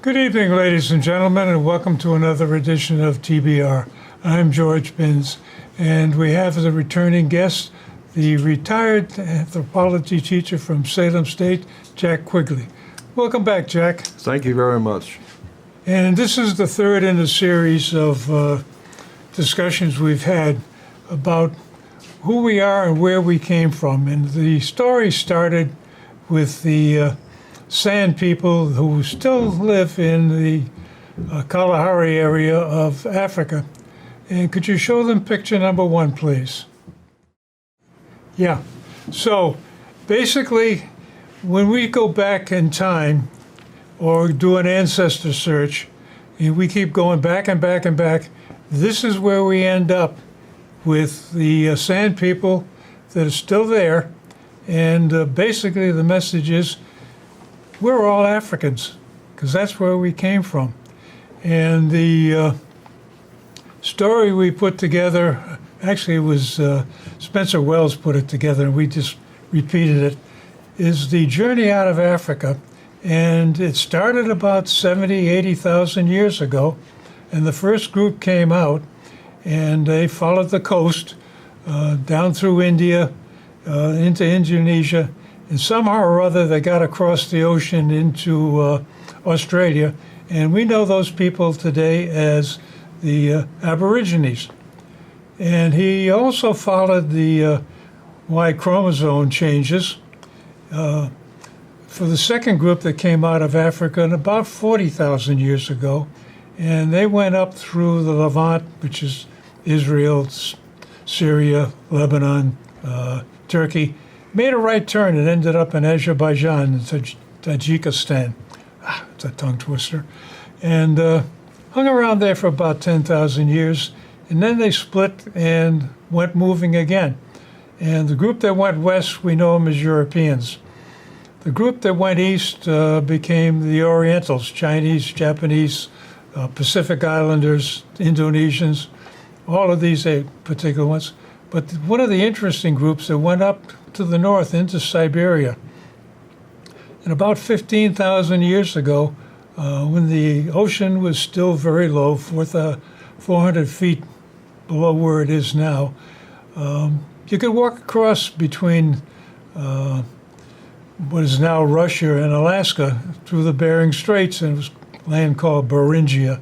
Good evening, ladies and gentlemen, and welcome to another edition of TBR. I'm George Binns, and we have as a returning guest the retired anthropology teacher from Salem State, Jack Quigley. Welcome back, Jack. Thank you very much. And this is the third in a series of discussions we've had about who we are and where we came from. And the story started with the Sand people who still live in the Kalahari area of Africa. And could you show them picture number 1, please? Yeah. So basically, when we go back in time or do an ancestor search, and we keep going back and back and back, this is where we end up with the Sand people that are still there. And basically the message is, we're all Africans, because that's where we came from. And the story we put together, actually it was Spencer Wells put it together, and we just repeated it, is the journey out of Africa. And it started about 70, 80,000 years ago. And the first group came out, and they followed the coast down through India, into Indonesia, and somehow or other they got across the ocean into Australia. And we know those people today as the Aborigines. And he also followed the Y chromosome changes for the second group that came out of Africa in about 40,000 years ago. And they went up through the Levant, which is Israel, Syria, Lebanon, Turkey, made a right turn and ended up in Azerbaijan, Tajikistan. It's a tongue twister. And hung around there for about 10,000 years. And then they split and went moving again. And the group that went west, we know them as Europeans. The group that went east became the Orientals, Chinese, Japanese, Pacific Islanders, Indonesians, all of these particular ones. But one of the interesting groups that went up to the north into Siberia. And about 15,000 years ago, when the ocean was still very low, 400 feet below where it is now, you could walk across between what is now Russia and Alaska through the Bering Straits, and it was land called Beringia.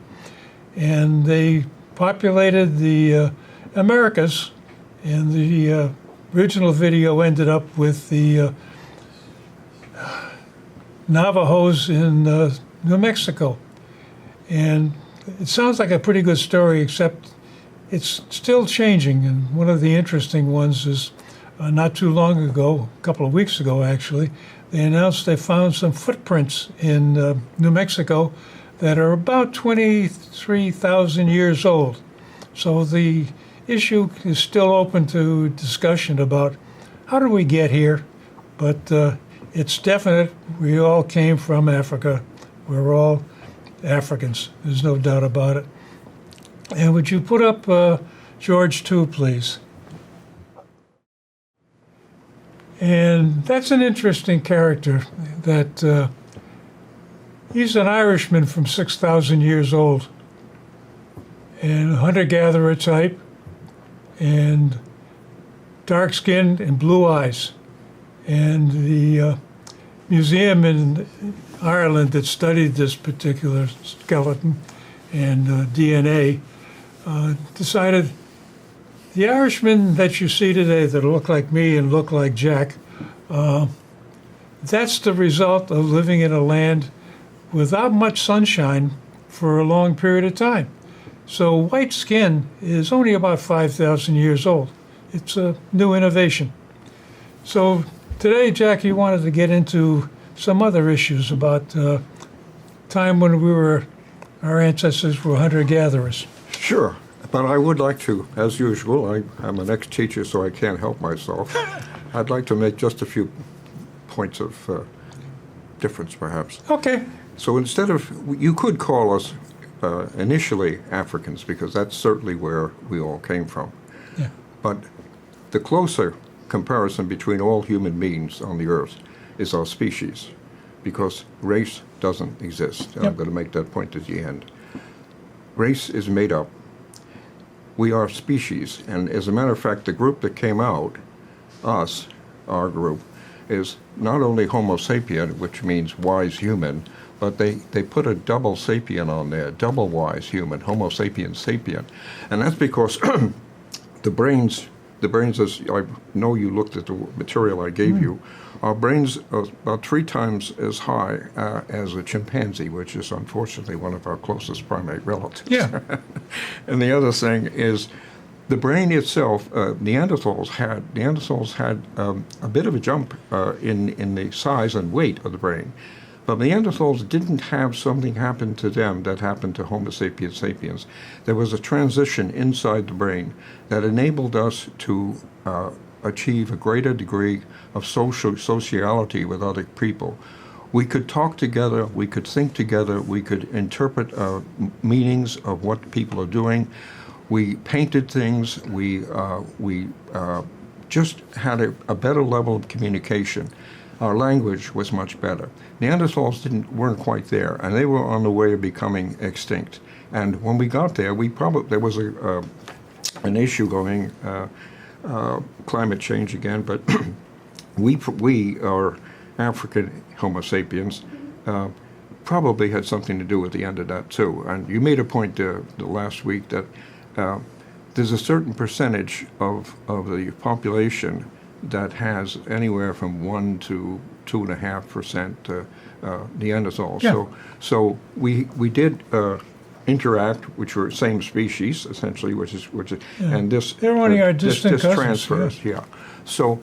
And they populated the Americas, and the original video ended up with the Navajos in New Mexico. And it sounds like a pretty good story, except it's still changing. And one of the interesting ones is not too long ago, a couple of weeks ago actually, they announced they found some footprints in New Mexico that are about 23,000 years old. So the issue is still open to discussion about how did we get here, but it's definite we all came from Africa. We're all Africans. There's no doubt about it. And would you put up George 2, please? And that's an interesting character that he's an Irishman from 6,000 years old and a hunter-gatherer type, and dark-skinned and blue eyes. And the museum in Ireland that studied this particular skeleton and DNA decided the Irishmen that you see today that look like me and look like Jack, that's the result of living in a land without much sunshine for a long period of time. So white skin is only about 5,000 years old. It's a new innovation. So today, Jack, you wanted to get into some other issues about time when our ancestors were hunter-gatherers. Sure, but I would like to, as usual, I'm an ex-teacher, so I can't help myself. I'd like to make just a few points of difference, perhaps. Okay. So instead of, you could call us initially Africans, because that's certainly where we all came from. Yeah. But the closer comparison between all human beings on the earth is our species. because race doesn't exist. I'm Yep. going to make that point at the end. Race is made up. We are species, and as a matter of fact, the group that came out, us, our group, is not only Homo sapien, which means wise human, but they put a double sapien on there, double wise human, Homo sapien sapien. And that's because the brains, as I know you looked at the material I gave you, our brains are about 3 times as high as a chimpanzee, which is unfortunately one of our closest primate relatives. Yeah. And the other thing is, the brain itself, Neanderthals had a bit of a jump in the size and weight of the brain. But Neanderthals didn't have something happen to them that happened to Homo sapiens sapiens. There was a transition inside the brain that enabled us to achieve a greater degree of sociality with other people. We could talk together, we could think together, we could interpret meanings of what people are doing. We painted things, we just had a better level of communication. Our language was much better. Neanderthals weren't quite there, and they were on the way of becoming extinct. And when we got there, there was an issue going, climate change again, but we are African Homo sapiens, probably had something to do with the end of that too. And you made a point the last week that there's a certain percentage of the population that has anywhere from 1 to 2.5% Neanderthals. Yeah. So we did interact, which were same species essentially, which is and this They're only our distant this cousins, transfers, yeah. So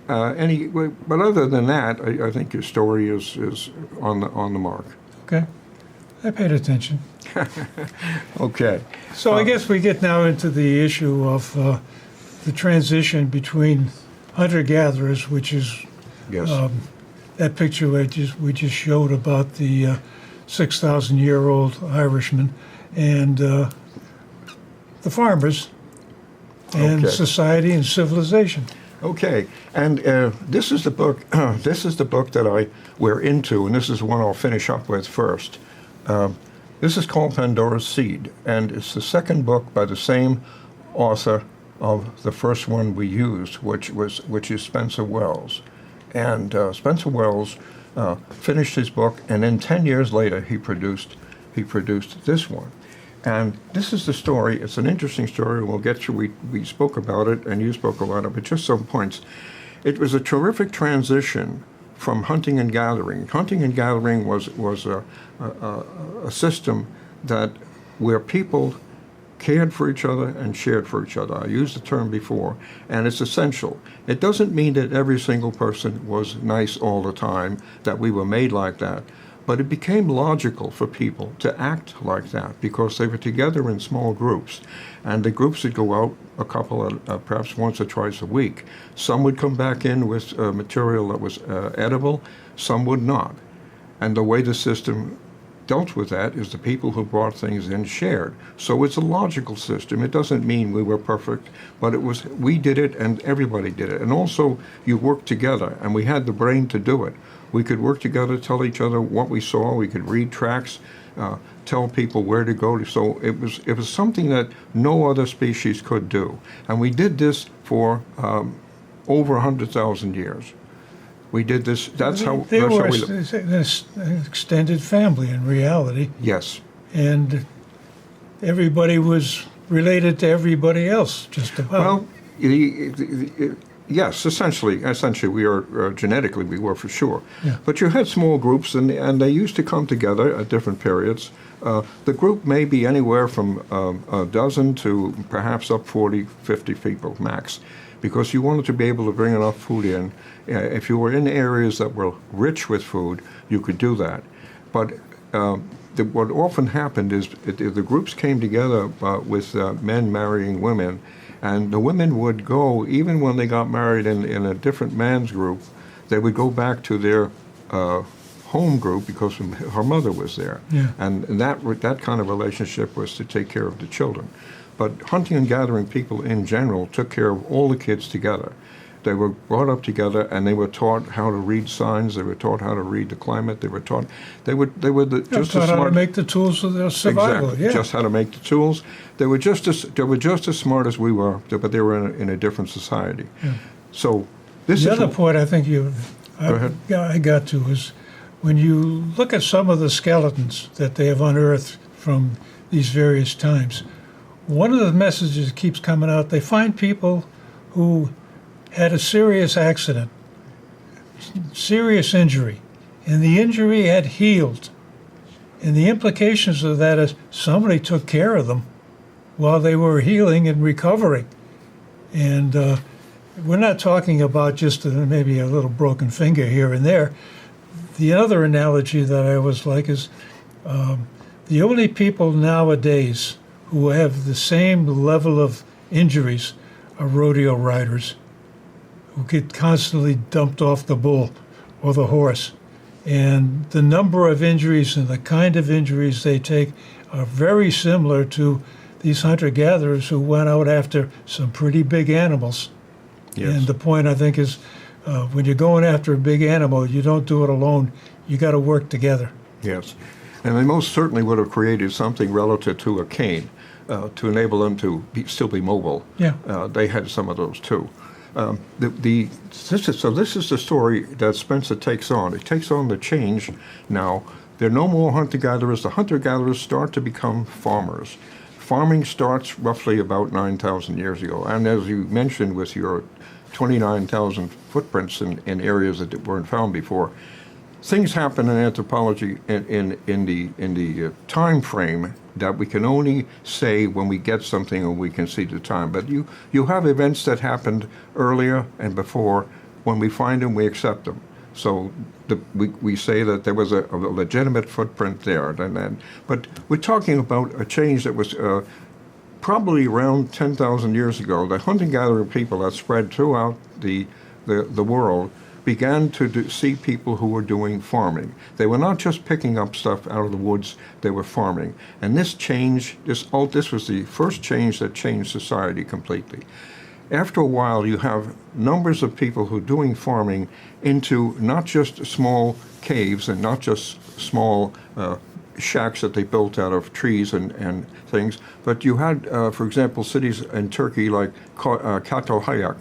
anyway, but other than that, I think your story is on the mark. Okay. I paid attention. Okay. So I guess we get now into the issue of the transition between hunter-gatherers, which is Yes. that picture we just showed about the 6,000-year-old Irishman, and the farmers, and Okay. society and civilization. Okay, and this is the book. This is the book that we're into, and this is the one I'll finish up with first. This is called Pandora's Seed, and it's the second book by the same author of the first one we used, which is Spencer Wells. And Spencer Wells finished his book, and then 10 years later he produced this one. And this is the story. It's an interesting story. We'll get to. We spoke about it, and you spoke about it, but just some points. It was a terrific transition from hunting and gathering. Hunting and gathering was a system where people cared for each other and shared for each other. I used the term before, and it's essential. It doesn't mean that every single person was nice all the time, that we were made like that. But it became logical for people to act like that because they were together in small groups. And the groups would go out a couple of, perhaps once or twice a week. Some would come back in with material that was edible, some would not. And the way the system dealt with that is the people who brought things in shared. So it's a logical system. It doesn't mean we were perfect, but we did it and everybody did it. And also you worked together, and we had the brain to do it. We could work together, tell each other what we saw. We could read tracks, tell people where to go. So it was something that no other species could do. And we did this for over 100,000 years. We did this. That's how. They that's were how we. an extended family in reality, Yes. and everybody was related to everybody else, just about. Well, yes, essentially we are genetically we were for sure. Yeah. But you had small groups, and they used to come together at different periods. The group may be anywhere from a dozen to perhaps up 40, 50 people max, because you wanted to be able to bring enough food in. If you were in areas that were rich with food, you could do that. But what often happened is the groups came together with men marrying women, and the women would go, even when they got married in a different man's group, they would go back to their home group because her mother was there. Yeah. And that kind of relationship was to take care of the children. But hunting and gathering people in general took care of all the kids together. They were brought up together, and they were taught how to read signs. They were taught how to read the climate. They were taught just as taught how to smart. make the tools of their survival. Exactly, just how to make the tools. They were just as smart as we were, but they were in a different society. Yeah. So this The is other point I think ahead. I got to is when you look at some of the skeletons that they have unearthed from these various times, one of the messages that keeps coming out, they find people who had a serious accident, serious injury, and the injury had healed. And the implications of that is somebody took care of them while they were healing and recovering. And we're not talking about just maybe a little broken finger here and there. The other analogy that I always like is the only people nowadays who have the same level of injuries are rodeo riders who get constantly dumped off the bull or the horse. And the number of injuries and the kind of injuries they take are very similar to these hunter-gatherers who went out after some pretty big animals. Yes. And the point, I think, is when you're going after a big animal, you don't do it alone. You got to work together. Yes. And they most certainly would have created something relative to a cane to enable them to still be mobile. Yeah. They had some of those too. This is the story that Spencer takes on. It takes on the change now. There are no more hunter-gatherers. The hunter-gatherers start to become farmers. Farming starts roughly about 9,000 years ago. And as you mentioned with your 29,000 footprints in areas that weren't found before, things happen in anthropology in the time frame that we can only say when we get something and we can see the time. But you have events that happened earlier and before. When we find them, we accept them. So we say that there was a legitimate footprint there. But we're talking about a change that was probably around 10,000 years ago. The hunting-gathering people that spread throughout the world began to see people who were doing farming. They were not just picking up stuff out of the woods, they were farming. And this change, this was the first change that changed society completely. After a while, you have numbers of people who are doing farming into not just small caves and not just small shacks that they built out of trees and things, but you had, for example, cities in Turkey like Katohayak.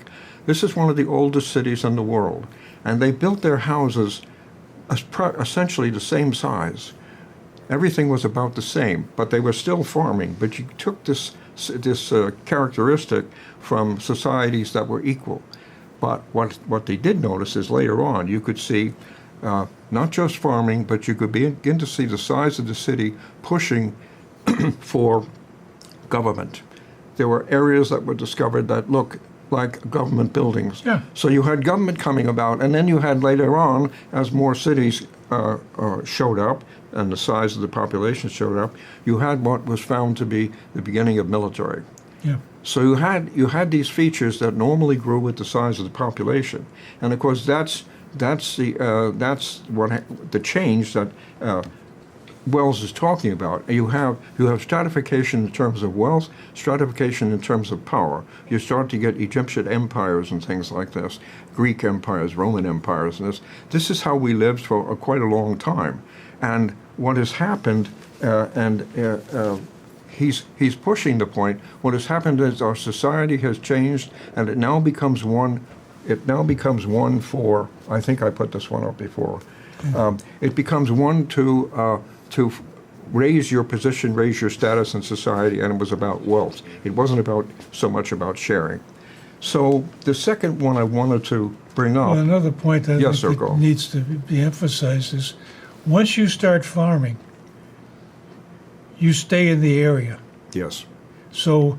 This is one of the oldest cities in the world. And they built their houses essentially the same size. Everything was about the same, but they were still farming. But you took this characteristic from societies that were equal. But what they did notice is later on you could see not just farming, but you could begin to see the size of the city pushing for government. There were areas that were discovered that look like government buildings. Yeah. So you had government coming about, and then you had later on, as more cities showed up and the size of the population showed up, you had what was found to be the beginning of military. Yeah. So you had these features that normally grew with the size of the population, and of course that's the change that Wells is talking about. You have stratification in terms of wealth, stratification in terms of power. You start to get Egyptian empires and things like this, Greek empires, Roman empires, and this is how we lived for quite a long time. And what has happened, he's pushing the point. What has happened is our society has changed, and it now becomes one. It now becomes one for. I think I put this one up before. It becomes one to raise your position, raise your status in society, and it was about wealth. It wasn't so much about sharing. So the second one I wanted to bring up. Well, another point that Yes, sir, go. needs to be emphasized is once you start farming, you stay in the area. Yes. So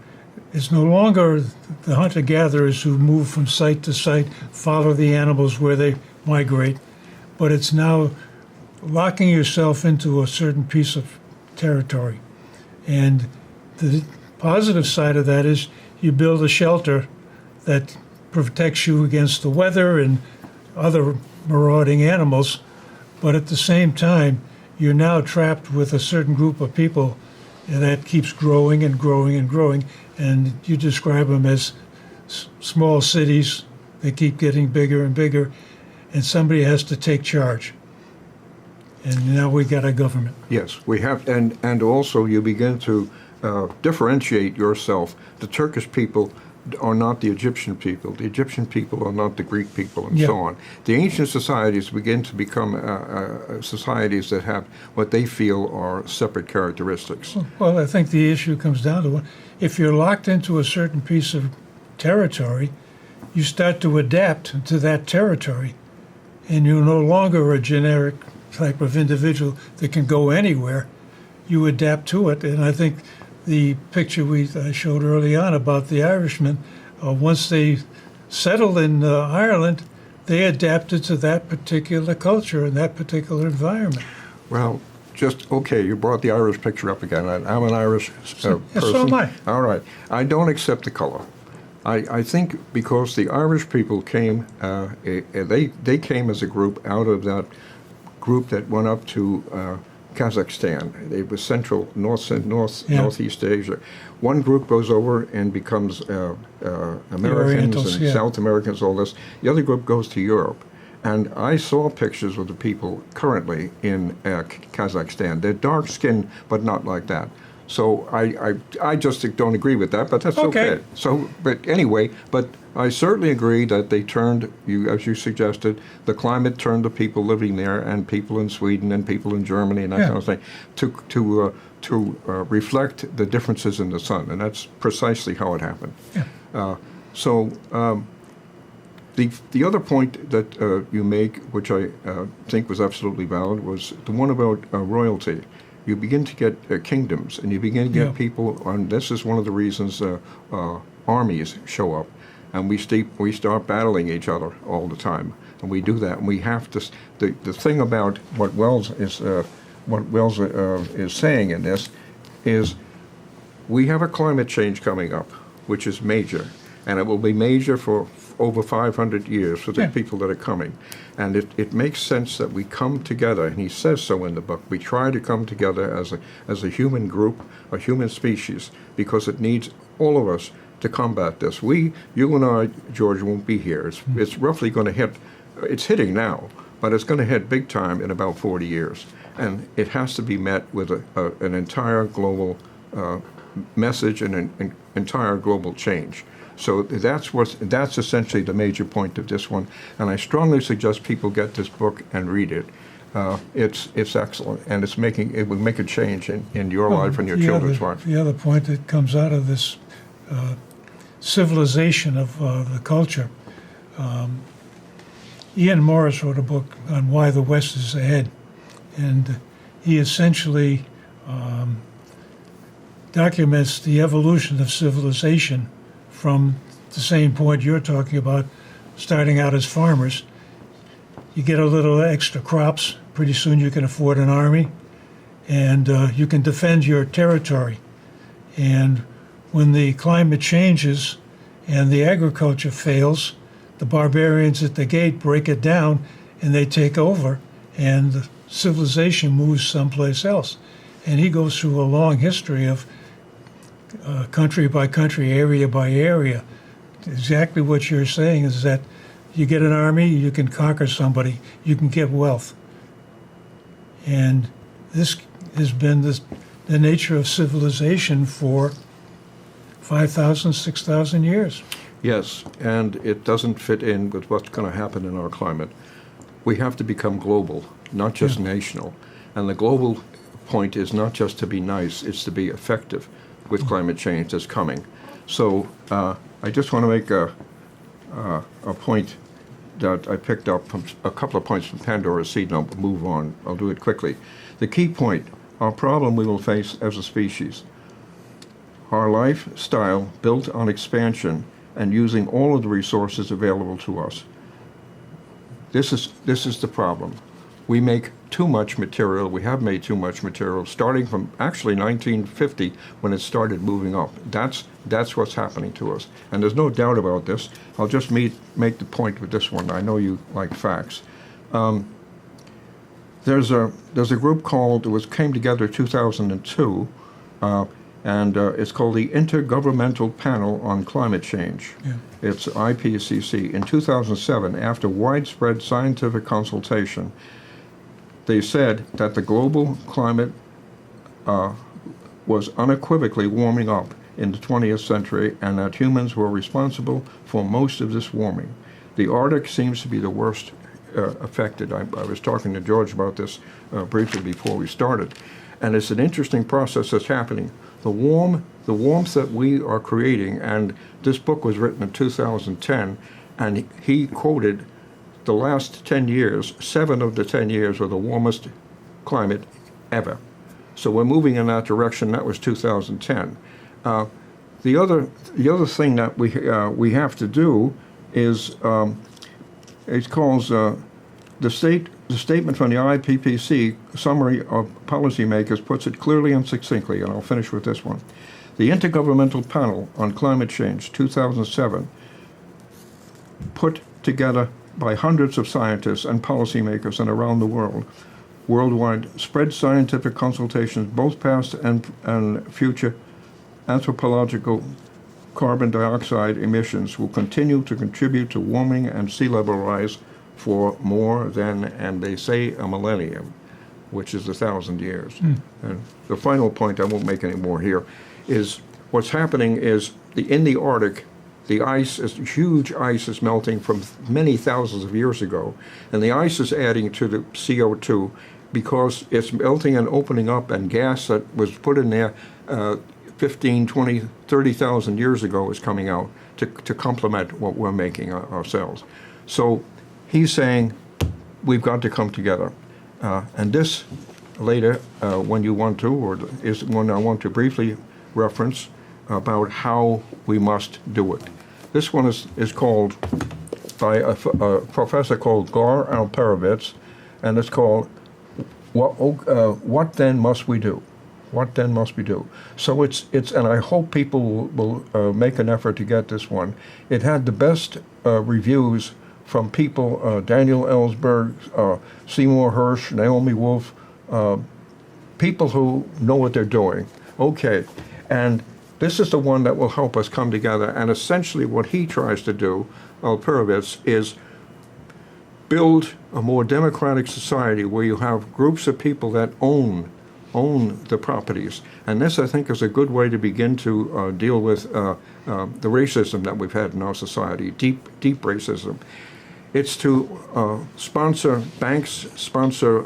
it's no longer the hunter-gatherers who move from site to site, follow the animals where they migrate, but it's now locking yourself into a certain piece of territory. And the positive side of that is you build a shelter that protects you against the weather and other marauding animals, but at the same time, you're now trapped with a certain group of people that keeps growing and growing and growing, and you describe them as small cities They keep getting bigger and bigger, and somebody has to take charge. And now we got a government. Yes, we have, and also you begin to differentiate yourself. The Turkish people are not the Egyptian people. The Egyptian people are not the Greek people, and so on. The ancient societies begin to become societies that have what they feel are separate characteristics. Well, I think the issue comes down to if you're locked into a certain piece of territory, you start to adapt to that territory, and you're no longer a generic type of individual that can go anywhere. You adapt to it, and I think the picture I showed early on about the Irishmen, once they settled in Ireland, they adapted to that particular culture and that particular environment. Well, okay, you brought the Irish picture up again. I'm an Irish person. So am I. All right. I don't accept the color. I think because the Irish people came, they came as a group out of that group that went up to Kazakhstan. It was northeast Asia. One group goes over and becomes Americans and South Americans, all this. The other group goes to Europe. And I saw pictures of the people currently in Kazakhstan. They're dark skinned, but not like that. So I just don't agree with that, but that's okay. So, but anyway, but I certainly agree that they turned, as you suggested, the climate turned the people living there and people in Sweden and people in Germany and that kind of thing to reflect the differences in the sun, and that's precisely how it happened. Yeah. The other point that you make, which I think was absolutely valid, was the one about royalty. You begin to get kingdoms, and you begin to get people, and this is one of the reasons armies show up, and we start battling each other all the time, and we do that, and we have to. The thing about what Wells is saying in this is, we have a climate change coming up, which is major, and it will be major for over 500 years for the people that are coming. And it makes sense that we come together, and he says so in the book. We try to come together as a human group, a human species, because it needs all of us to combat this. You and I, George, won't be here. It's roughly going to hit, it's hitting now, but it's going to hit big time in about 40 years. And it has to be met with an entire global message and an entire global change. So that's essentially the major point of this one, and I strongly suggest people get this book and read it. It's excellent, and it will make a change in your life and your children's life. The other point that comes out of this civilization of the culture, Ian Morris wrote a book on why the West is ahead, and he essentially documents the evolution of civilization from the same point you're talking about, starting out as farmers. You get a little extra crops, pretty soon you can afford an army, and you can defend your territory. And when the climate changes and the agriculture fails, the barbarians at the gate break it down and they take over, and the civilization moves someplace else. And he goes through a long history of country by country, area by area. Exactly what you're saying is that you get an army, you can conquer somebody, you can get wealth. And this has been the nature of civilization for 5,000, 6,000 years. Yes, and it doesn't fit in with what's going to happen in our climate. We have to become global, not just national. And the global point is not just to be nice, it's to be effective with climate change that's coming. So I just want to make a point that I picked up from a couple of points from Pandora's Seed, and I'll move on. I'll do it quickly. The key point, our problem we will face as a species. Our lifestyle built on expansion and using all of the resources available to us. This is the problem. We make too much material. We have made too much material, starting from actually 1950 when it started moving up. That's what's happening to us, and there's no doubt about this. I'll just make the point with this one. I know you like facts. There's a group called came together in 2002, and it's called the Intergovernmental Panel on Climate Change. Yeah. It's IPCC. In 2007, after widespread scientific consultation, they said that the global climate was unequivocally warming up in the 20th century and that humans were responsible for most of this warming. The Arctic seems to be the worst affected. I was talking to George about this briefly before we started, and it's an interesting process that's happening. The warmth that we are creating, and this book was written in 2010, and he quoted the last 10 years, 7 of the 10 years were the warmest climate ever. So we're moving in that direction. That was 2010. The other thing that we have to do is it calls the statement from the IPCC summary of policymakers puts it clearly and succinctly, and I'll finish with this one. The Intergovernmental Panel on Climate Change, 2007, put together by hundreds of scientists and policymakers and around the world, worldwide, spread scientific consultations, both past and future anthropological carbon dioxide emissions will continue to contribute to warming and sea level rise for more than, and they say, a millennium, which is 1,000 years. And the final point, I won't make any more here, is what's happening is in the Arctic, the ice is huge ice is melting from many thousands of years ago, and the ice is adding to the CO2 because it's melting and opening up, and gas that was put in there 15, 20, 30,000 years ago is coming out to complement what we're making ourselves. So he's saying we've got to come together. And this later, when you want to, or is one I want to briefly reference about how we must do it. This one is called by a professor called Gar Alperovitz, and it's called What Then Must We Do? What then must we do? So it's and I hope people will make an effort to get this one. It had the best reviews from people, Daniel Ellsberg, Seymour Hersh, Naomi Wolf, people who know what they're doing. Okay, and this is the one that will help us come together. And essentially what he tries to do, Alperovitz, is build a more democratic society where you have groups of people that own the properties. And this, I think, is a good way to begin to deal with the racism that we've had in our society, deep racism. It's to sponsor banks, sponsor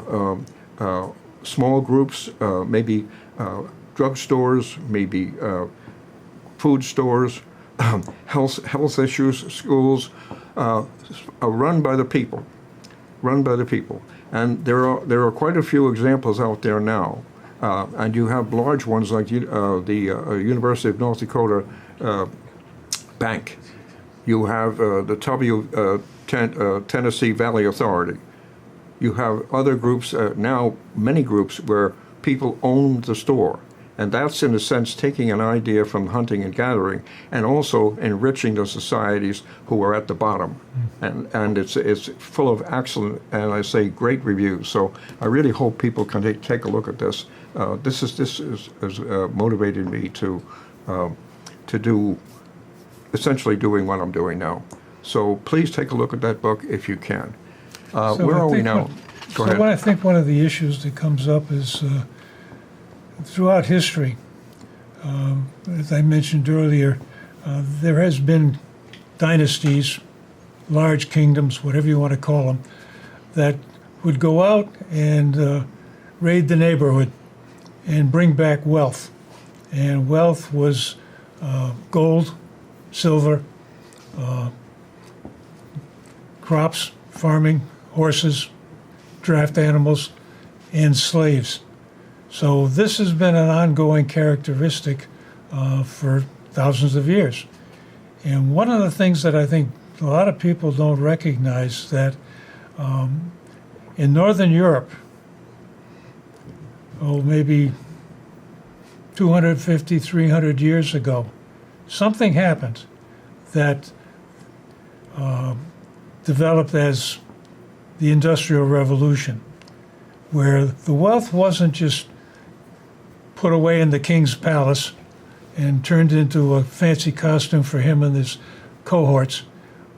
small groups, maybe drugstores, maybe food stores, health issues, schools, run by the people. And there are quite a few examples out there now. And you have large ones like the University of North Dakota Bank. You have the Tennessee Valley Authority. You have other groups, now many groups, where people own the store. And that's, in a sense, taking an idea from hunting and gathering and also enriching the societies who are at the bottom. And it's full of excellent, and I say great reviews. So I really hope people can take a look at this. This has motivated me to do, essentially doing what I'm doing now. So please take a look at that book if you can. Where are we now? Go ahead. I think one of the issues that comes up is throughout history, as I mentioned earlier, there has been dynasties, large kingdoms, whatever you want to call them, that would go out and raid the neighborhood and bring back wealth. And wealth was gold, silver, crops, farming, horses, draft animals, and slaves. So this has been an ongoing characteristic for thousands of years. And one of the things that I think a lot of people don't recognize that in Northern Europe, maybe 250, 300 years ago, something happened that developed as the Industrial Revolution, where the wealth wasn't just put away in the king's palace and turned into a fancy costume for him and his cohorts.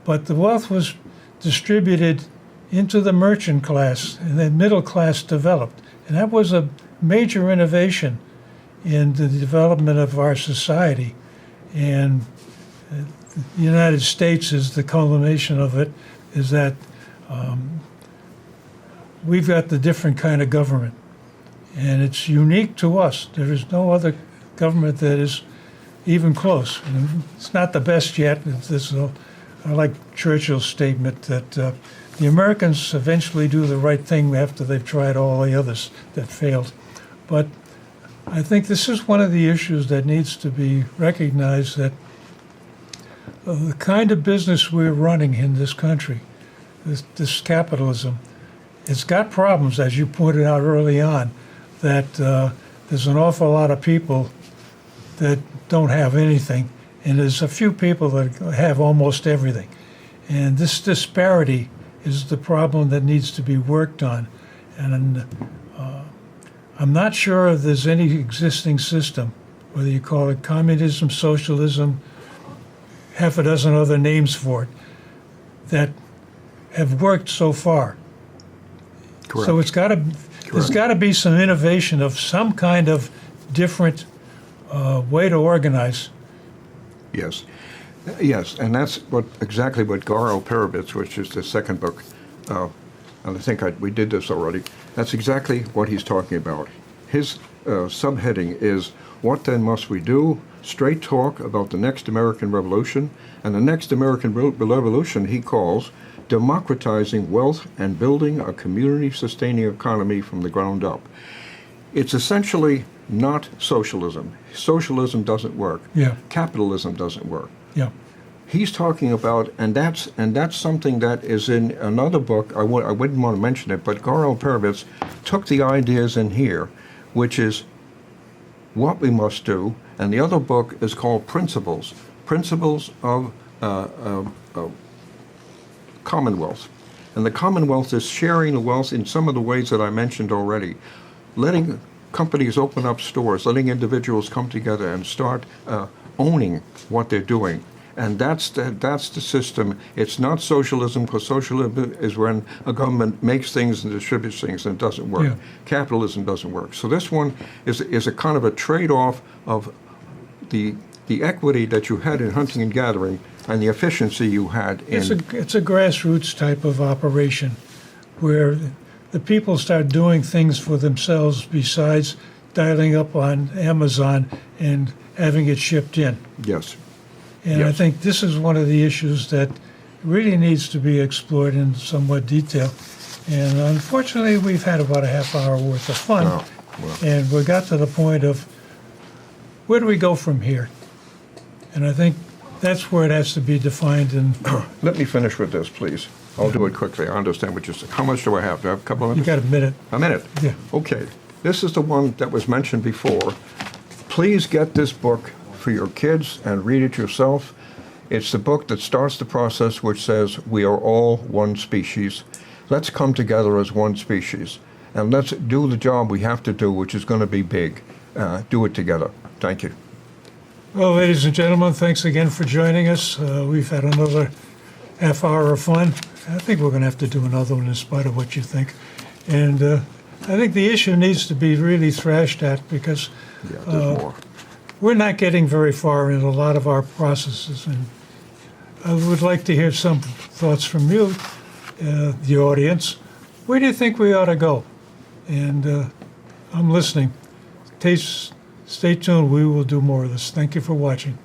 But the wealth was distributed into the merchant class, and then middle class developed. And that was a major innovation in the development of our society. And the United States is the culmination of it, is that we've got the different kind of government. And it's unique to us. There is no other government that is even close. And it's not the best yet. I like Churchill's statement that the Americans eventually do the right thing after they've tried all the others that failed. But I think this is one of the issues that needs to be recognized, that the kind of business we're running in this country, this capitalism, it's got problems, as you pointed out early on, that there's an awful lot of people that don't have anything, and there's a few people that have almost everything. And this disparity is the problem that needs to be worked on. And I'm not sure if there's any existing system, whether you call it communism, socialism, half a dozen other names for it, that have worked so far. Correct. So there's got to be some innovation of some kind of different way to organize. Yes. Yes, and that's exactly what Garo Perovitz, which is the second book, and I think we did this already, that's exactly what he's talking about. His subheading is, "What then must we do? Straight talk about the next American Revolution." And the next American Revolution he calls democratizing wealth and building a community-sustaining economy from the ground up. It's essentially not socialism. Socialism doesn't work. Yeah. Capitalism doesn't work. Yeah. He's talking about, and that's something that is in another book. I wouldn't want to mention it, but Garo Perovitz took the ideas in here, which is what we must do, and the other book is called Principles of Commonwealth. And the Commonwealth is sharing the wealth in some of the ways that I mentioned already, letting companies open up stores, letting individuals come together and start owning what they're doing. And that's the system. It's not socialism, because socialism is when a government makes things and distributes things, and it doesn't work. Yeah. Capitalism doesn't work. So this one is a kind of a trade-off of the equity that you had in hunting and gathering and the efficiency you had in... It's a grassroots type of operation where the people start doing things for themselves besides dialing up on Amazon and having it shipped in. Yes. And I think this is one of the issues that really needs to be explored in somewhat detail. And unfortunately, we've had about a half hour worth of fun. Oh, well. And we got to the point of, where do we go from here? And I think that's where it has to be defined. And Let me finish with this, please. I'll do it quickly. I understand what you're saying. How much do I have? Do I have a couple of you minutes? got a minute. A minute? Yeah. Okay. This is the one that was mentioned before. Please get this book for your kids and read it yourself. It's the book that starts the process, which says we are all one species. Let's come together as one species, and let's do the job we have to do, which is going to be big. Do it together. Thank you. Well, ladies and gentlemen, thanks again for joining us. We've had another half hour of fun. I think we're going to have to do another one in spite of what you think. And I think the issue needs to be really thrashed at, because Yeah, there's more. we're not getting very far in a lot of our processes. And I would like to hear some thoughts from you, the audience. Where do you think we ought to go? And I'm listening. Stay tuned. We will do more of this. Thank you for watching.